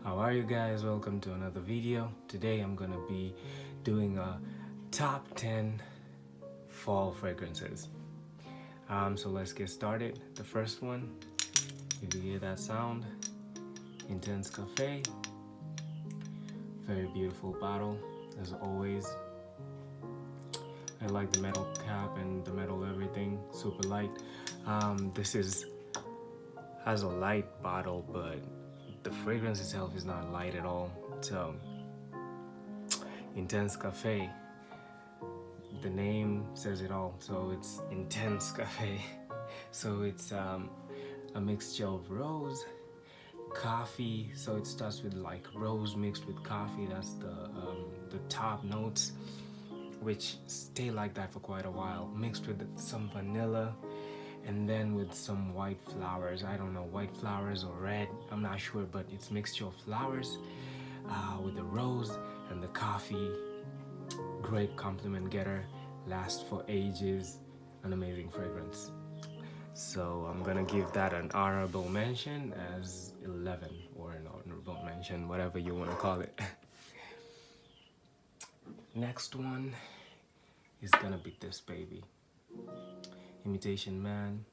How are you guys? Welcome to another video. Today I'm gonna be doing a top 10 fall fragrances. So let's get started. The first one, if you hear that sound, Intense Cafe. Very beautiful bottle, as always. I like the metal cap and the metal everything, super light. This has a light bottle, but the fragrance itself is not light at all. So, Intense Cafe, the name says it all. So it's Intense Cafe. So it's a mixture of rose, coffee. So it starts with like rose mixed with coffee. That's the top notes, which stay like that for quite a while. Mixed with some vanilla, and then with some white flowers. I don't know, white flowers or red, I'm not sure, but it's mixture of flowers with the rose and the coffee. Great compliment getter, lasts for ages, an amazing fragrance. So I'm gonna give that an honorable mention as 11, or an honorable mention, whatever you want to call it. Next one is gonna be this baby, Imitation Man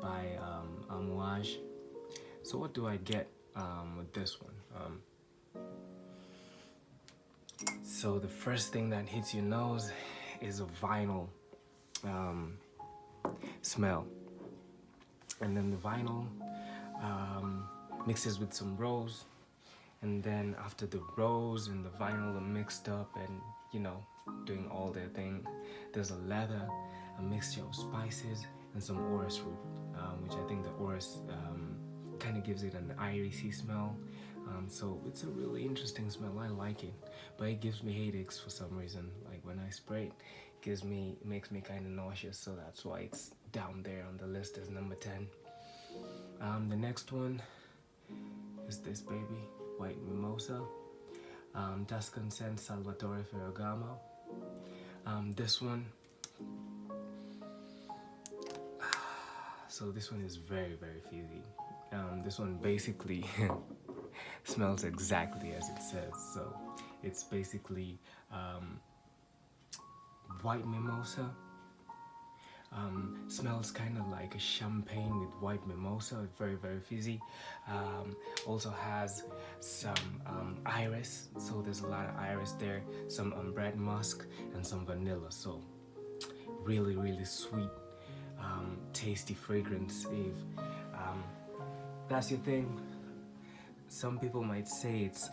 by Amouage. So what do I get with this one? So the first thing that hits your nose is a vinyl smell, and then the vinyl mixes with some rose, and then after the rose and the vinyl are mixed up and doing all their thing, there's a leather, a mixture of spices, and some orris root, which I think the orris kind of gives it an irisy smell. So it's a really interesting smell. I like it, but it gives me headaches for some reason. Like when I spray it, it makes me kind of nauseous. So that's why it's down there on the list as number 10. The next one is this baby, White Mimosa, Tuscan scent, Salvatore Ferragamo. This one. So this one is very, very fizzy. This one basically smells exactly as it says. So it's basically white mimosa. Smells kind of like a champagne with white mimosa. Very, very fizzy. Also has some iris. So there's a lot of iris there. Some ombre musk and some vanilla. So really, really sweet. Tasty fragrance. If that's your thing, some people might say it's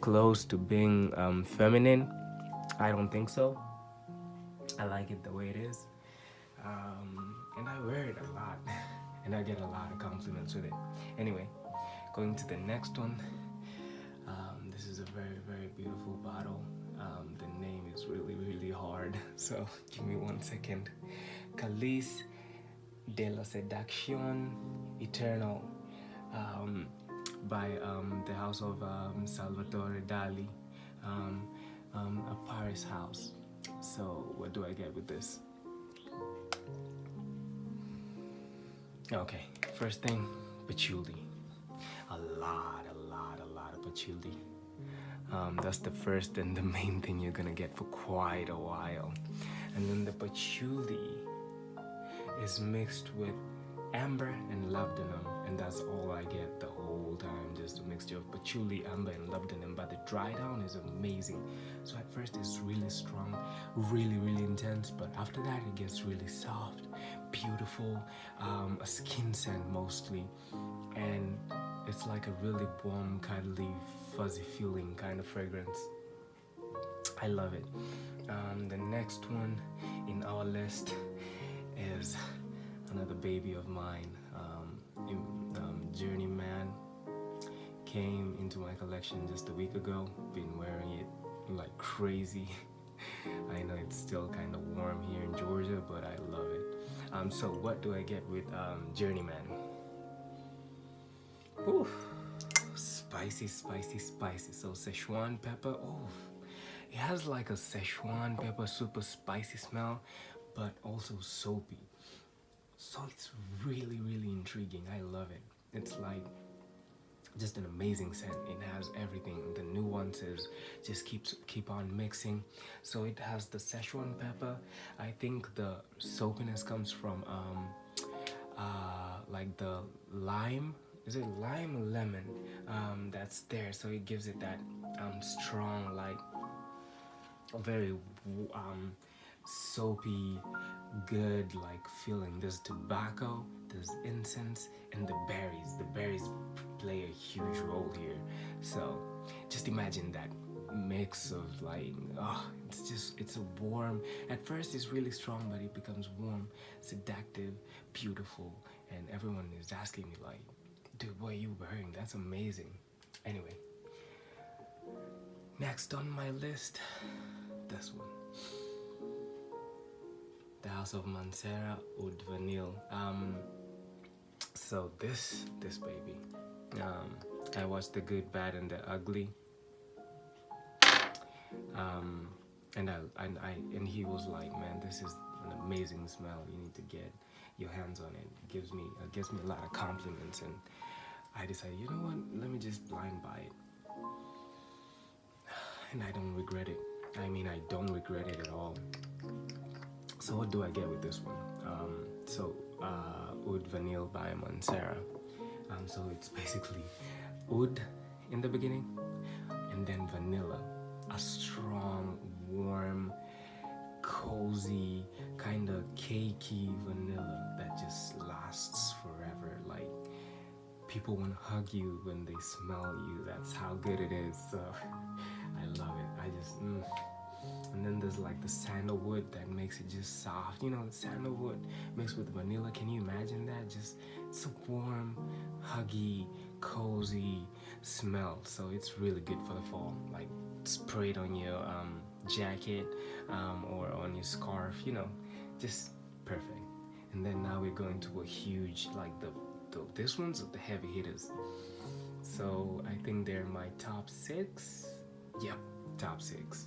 close to being feminine. I don't think so. I like it the way it is, and I wear it a lot, and I get a lot of compliments with it. Anyway, going to the next one. This is a very, very beautiful bottle. The name is really, really hard, so give me 1 second. Calice de la Seduction Eternal, by the house of Salvador Dali, a Paris house. So what do I get with this? Okay, first thing, patchouli. A lot of patchouli. That's the first and the main thing you're gonna get for quite a while. And then the patchouli is mixed with amber and labdanum, and that's all I get the whole time, just a mixture of patchouli, amber, and labdanum. But the dry down is amazing. So at first it's really strong, really, really intense, but after that it gets really soft, beautiful, a skin scent mostly, and it's like a really warm, cuddly, fuzzy feeling kind of fragrance. I love it. The next one in our list is another baby of mine. Journeyman came into my collection just a week ago. Been wearing it like crazy. I know it's still kind of warm here in Georgia, but I love it. So what do I get with Journeyman? Ooh, spicy. So Szechuan pepper. Oh, it has like a Szechuan pepper super spicy smell, but also soapy. So it's really, really intriguing. I love it. It's like just an amazing scent. It has everything. The nuances just keep on mixing. So it has the Szechuan pepper. I think the soapiness comes from like the lime. Is it lime or lemon? That's there. So it gives it that strong, like very soapy, good like feeling. There's tobacco, there's incense, and the berries. The berries play a huge role here. So just imagine that mix of like, oh, it's a warm. At first, it's really strong, but it becomes warm, seductive, beautiful, and everyone is asking me like, dude, what are you wearing? That's amazing. Anyway, next on my list, this one. The House of Mancera Oud Vanille. So this baby. I watched The Good, Bad, and the Ugly. And he was like, man, this is an amazing smell. You need to get your hands on it. It gives me a lot of compliments, and I decided, you know what? Let me just blind buy it. And I don't regret it. I mean, I don't regret it at all. So what do I get with this one? Oud Vanille by Mancera. So it's basically oud in the beginning, and then vanilla. A strong, warm, cozy, kind of cakey vanilla that just lasts forever. Like, people want to hug you when they smell you. That's how good it is. So I love it. I just And then there's like the sandalwood that makes it just soft. You know, sandalwood mixed with vanilla. Can you imagine that? Just, it's a warm, huggy, cozy smell. So it's really good for the fall. Like, spray it on your jacket or on your scarf. You know, just perfect. And then now we're going to a huge, like this one's the heavy hitters. So I think they're my top 6. Yep, top 6.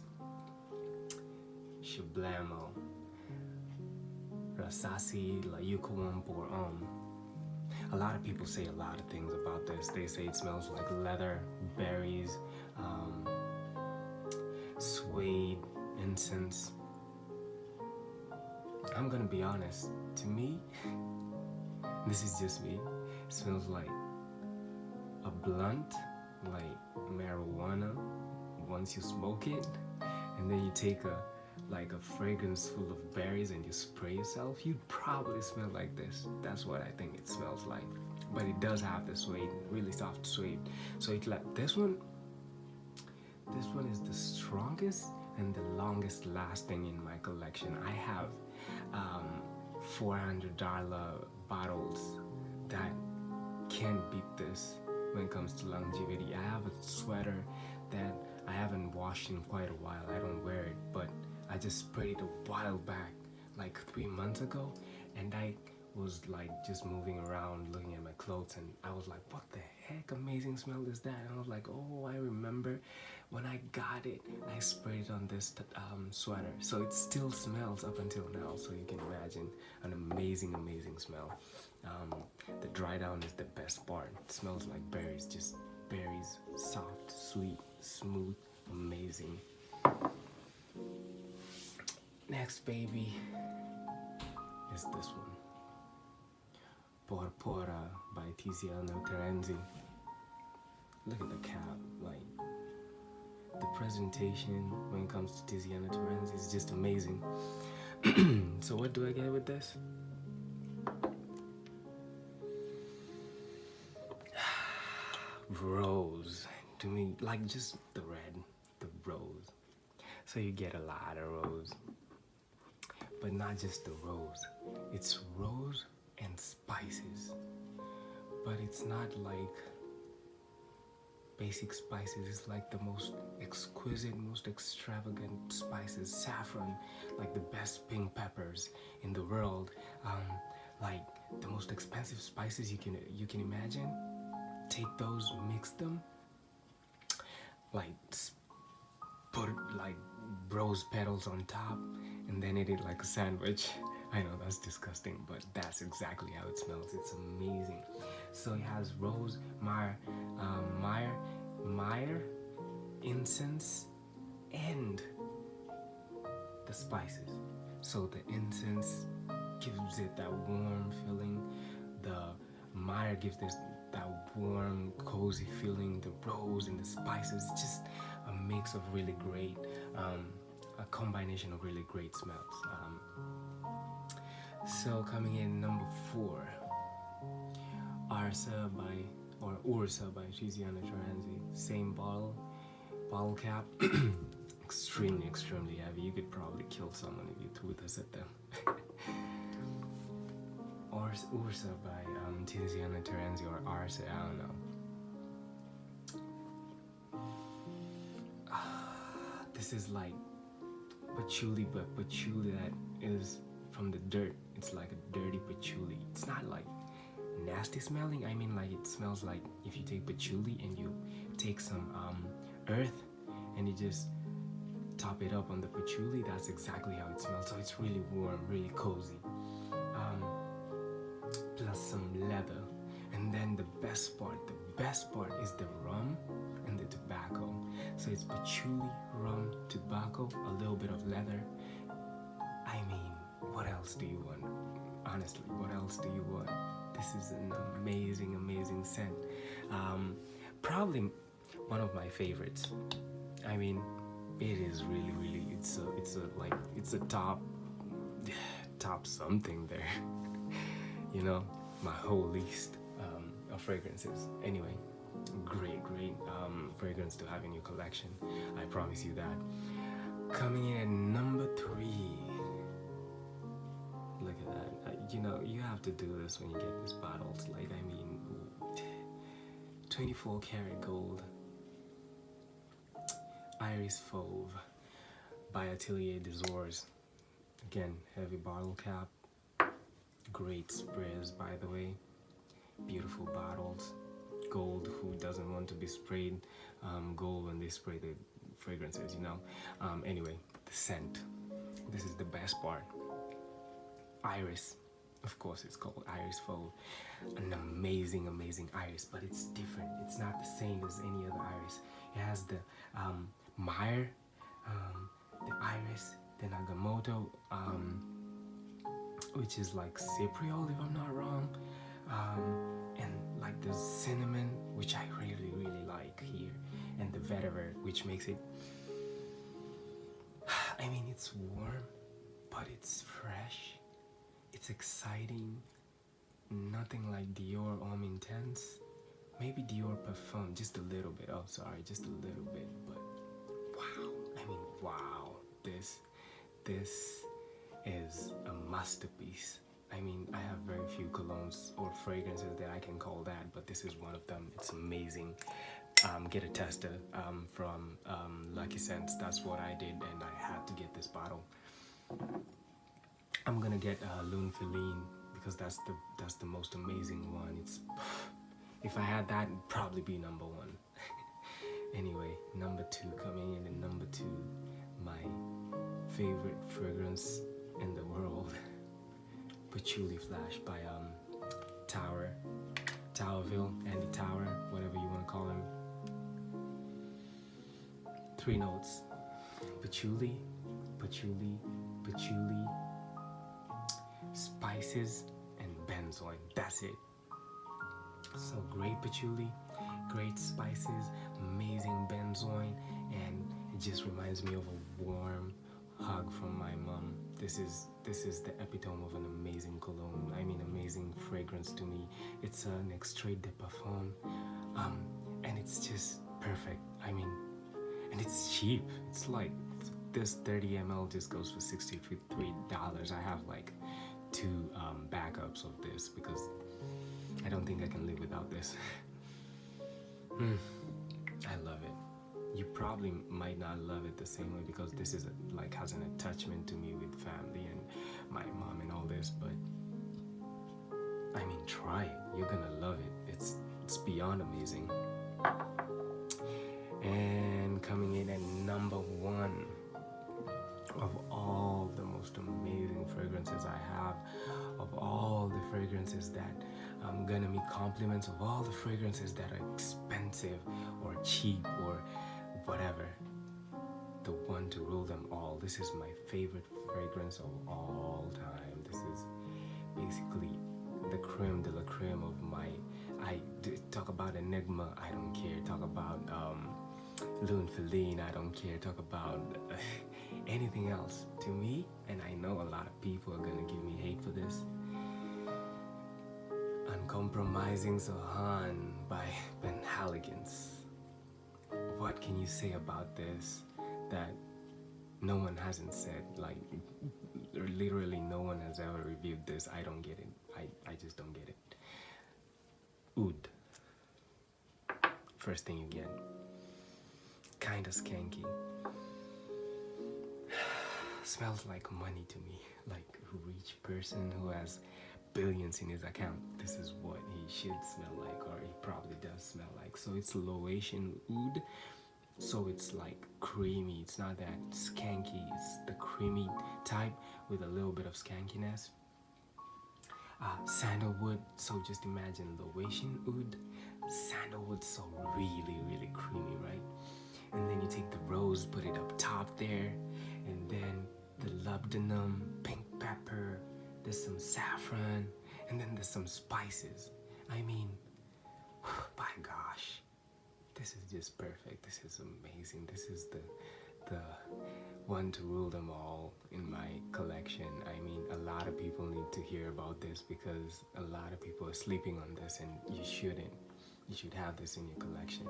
Shablamo, Rasasi, la yuqawam pour homme. A lot of people say a lot of things about this. They say it smells like leather, berries, suede, incense. I'm gonna be honest. To me, this is just me. It smells like a blunt, like marijuana. Once you smoke it, and then you take a fragrance full of berries and you spray yourself, you'd probably smell like this. That's what I think it smells like. But it does have the suede, really soft suede. So it's like this one is the strongest and the longest lasting in my collection. I have $400 bottles that can't beat this when it comes to longevity. I have a sweater that I haven't washed in quite a while. I don't wear it, but I just sprayed it a while back, like 3 months ago, and I was like just moving around looking at my clothes, and I was like, what the heck amazing smell is that? And I was like, oh, I remember when I got it, I sprayed it on this sweater. So it still smells up until now, so you can imagine an amazing smell. The dry down is the best part. It smells like berries, just berries, soft, sweet, smooth, amazing. Next, baby, is this one. Porpora by Tiziana terenzi. Look at the cap, like the presentation when it comes to Tiziana terenzi is just amazing. So what do I get with this? Rose. To me, like just the red, the rose. So you get a lot of rose. But not just the rose. It's rose and spices. But it's not like basic spices. It's like the most exquisite, most extravagant spices. Saffron, like the best pink peppers in the world. Like the most expensive spices you can imagine. Take those, mix them, like put like rose petals on top, and then eat it like a sandwich. I know that's disgusting, but that's exactly how it smells. It's amazing. So it has rose, myrrh, incense, and the spices. So the incense gives it that warm feeling. The myrrh gives this that warm, cozy feeling. The rose and the spices, just a mix of really great, a combination of really great smells. So coming in number 4, Ursa by Tiziana Terenzi. Same bottle cap. Extremely heavy. You could probably kill someone if you threw this at them. Ursa by Tiziana Terenzi, or Arsa, I don't know. This is like patchouli, but patchouli that is from the dirt. It's like a dirty patchouli. It's not like nasty smelling. I mean, like, it smells like if you take patchouli and you take some earth and you just top it up on the patchouli. That's exactly how it smells. So it's really warm, really cozy, plus some leather. And then the best part is the rum and the tobacco. So it's patchouli, rum, tobacco, a little bit of leather. I mean, what else do you want? Honestly, what else do you want? This is an amazing scent. Probably one of my favorites. I mean, it is really, it's a top something there. You know, my whole list of fragrances. Anyway, great fragrance to have in your collection. I promise you that. Coming in at number 3. Look at that. You know, you have to do this when you get these bottles. Like, I mean, 24 karat gold. Iris Fauve by Atelier des Ors. Again, heavy bottle cap. Great sprays, by the way. Beautiful bottles. Gold. Who doesn't want to be sprayed gold when they spray the fragrances, you know? Anyway, the scent. This is the best part. Iris. Of course, it's called Iris Fauve. An amazing iris, but it's different. It's not the same as any other iris. It has the myrrh, the iris, the nagamoto, which is like cypriol, if I'm not wrong, and like the cinnamon, which I really like here, and the vetiver, which makes it, I mean, it's warm, but it's fresh, it's exciting. Nothing like Dior Homme Intense. Maybe Dior Parfum, just a little bit. Oh, sorry, just a little bit. But wow, I mean, wow. This is a masterpiece. I mean, I have very few colognes or fragrances that I can call that, but this is one of them. It's amazing. Get a tester from Lucky Scents. That's what I did, and I had to get this bottle. I'm gonna get Lune Feline, because that's the most amazing one. It's, if I had that, it'd probably be number 1. Anyway, number 2, coming in at number 2, my favorite fragrance in the world, Patchouli Flash by Tauerville, Andy Tauer, whatever you want to call him. 3 notes: patchouli, spices, and benzoin. That's it. So great patchouli, great spices, amazing benzoin, and it just reminds me of a warm hug from my mom. This is the epitome of an amazing cologne. I mean, amazing fragrance to me. It's an extrait de parfum, and it's just perfect. I mean, and it's cheap. It's like this 30 ml just goes for $63. I have like 2 backups of this because I don't think I can live without this. I love it. You probably might not love it the same way because this is like has an attachment to me with family and my mom and all this, but I mean, try it. You're gonna love it. It's beyond amazing. And coming in at number 1 of all the most amazing fragrances I have fragrances that I'm gonna make compliments of all the fragrances that are expensive or cheap or whatever. The one to rule them all. This is my favorite fragrance of all time. This is basically the creme de la creme of my. Talk about Enigma, I don't care. Talk about Lune Feline, I don't care. Talk about anything else. To me, and I know a lot of people are gonna give me hate for this, Uncompromising Zohan by Penhaligons. What can you say about this that no one hasn't said? Like, literally no one has ever reviewed this. I don't get it. I just don't get it. Oud. First thing you get. Kinda skanky. Smells like money to me. Like a rich person who has billions in his account. This is what he should smell like, or he probably does smell like. So it's Laotian oud. So it's like creamy. It's not that skanky. It's the creamy type with a little bit of skankiness. Sandalwood. So just imagine Laotian oud. Sandalwood, so really, really creamy, right? And then you take the rose, put it up top there, and then the labdanum, pink pepper, there's some saffron, and then there's some spices. I mean, by gosh, this is just perfect. This is amazing. This is the one to rule them all in my collection. I mean, a lot of people need to hear about this because a lot of people are sleeping on this, and you shouldn't. You should have this in your collection.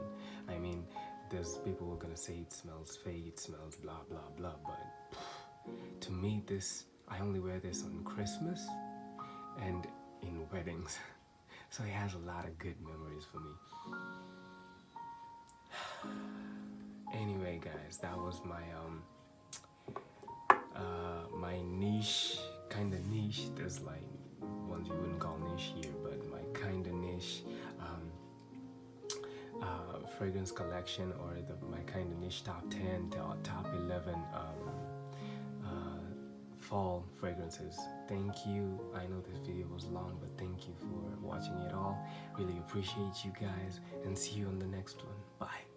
I mean, there's people who are gonna say it smells fake, it smells blah blah blah, but to me, this, I only wear this on Christmas and in weddings. So it has a lot of good memories for me. Anyway, guys, that was my my niche, kind of niche. There's like ones you wouldn't call niche here, but my kind of niche fragrance collection, or my kind of niche top 10 to top 11 fall fragrances. Thank you. I know this video was long, but thank you for watching it all. Really appreciate you guys, and see you on the next one. Bye.